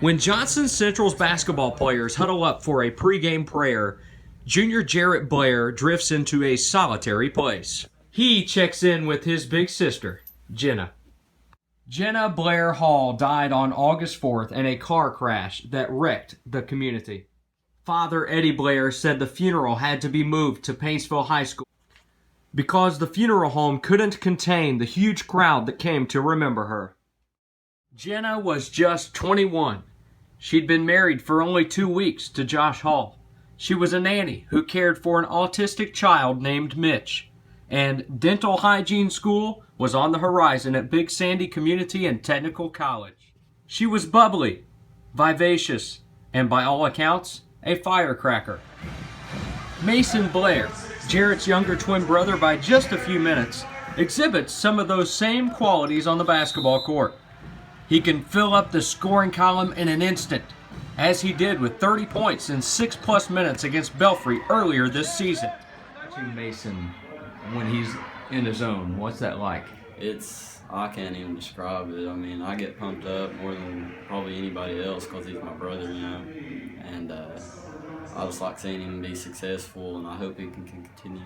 When Johnson Central's basketball players huddle up for a pregame prayer, junior Jarrett Blair drifts into a solitary place. He checks in with his big sister, Jenna. Jenna Blair Hall died on August 4th in a car crash that wrecked the community. Father Eddie Blair said the funeral had to be moved to Paintsville High School because the funeral home couldn't contain the huge crowd that came to remember her. Jenna was just 21. She'd been married for only 2 weeks to Josh Hall. She was a nanny who cared for an autistic child named Mitch. And dental hygiene school was on the horizon at Big Sandy Community and Technical College. She was bubbly, vivacious, and by all accounts, a firecracker. Mason Blair, Jarrett's younger twin brother by just a few minutes, exhibits some of those same qualities on the basketball court. He can fill up the scoring column in an instant, as he did with 30 points in 6+ minutes against Belfry earlier this season. Watching Mason when he's in his zone, what's that like? I can't even describe it. I mean, I get pumped up more than probably anybody else because he's my brother, you know. And I just like seeing him be successful, and I hope he can continue.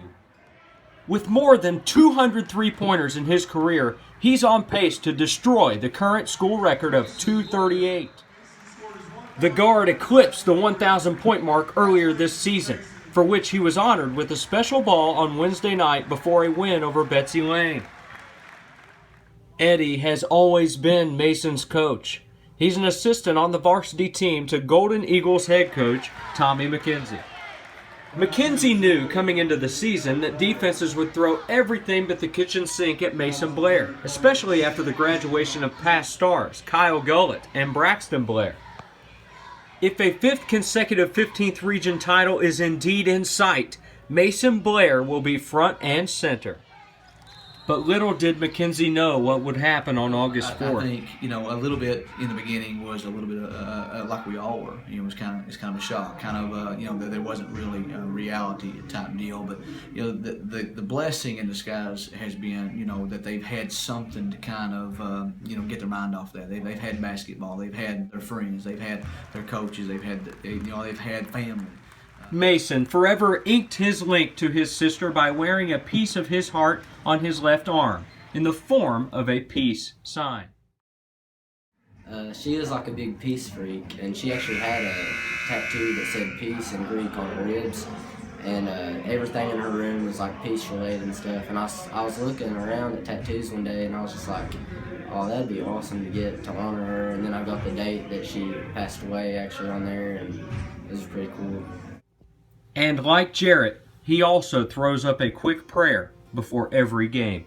With more than 200 three-pointers in his career, he's on pace to destroy the current school record of 238. The guard eclipsed the 1,000-point mark earlier this season, for which he was honored with a special ball on Wednesday night before a win over Betsy Lane. Eddie has always been Mason's coach. He's an assistant on the varsity team to Golden Eagles head coach Tommy McKenzie. McKenzie knew coming into the season that defenses would throw everything but the kitchen sink at Mason Blair, especially after the graduation of past stars Kyle Gullett and Braxton Blair. If a 5th consecutive 15th region title is indeed in sight, Mason Blair will be front and center. But little did McKenzie know what would happen on August 4th. I think, a little bit in the beginning was a little bit like we all were. It was kind of a shock. That there wasn't really a reality type deal. But the blessing in disguise has been, that they've had something to kind of, get their mind off that. They've had basketball. They've had their friends. They've had their coaches. They've had family. Mason forever inked his link to his sister by wearing a piece of his heart on his left arm in the form of a peace sign. She is like a big peace freak, and she actually had a tattoo that said peace in Greek on her ribs, and everything in her room was like peace related and stuff. And I was looking around at tattoos one day, and I was just like, oh, that'd be awesome to get to honor her. And then I got the date that she passed away actually on there, and it was pretty cool. And like Jarrett, he also throws up a quick prayer before every game.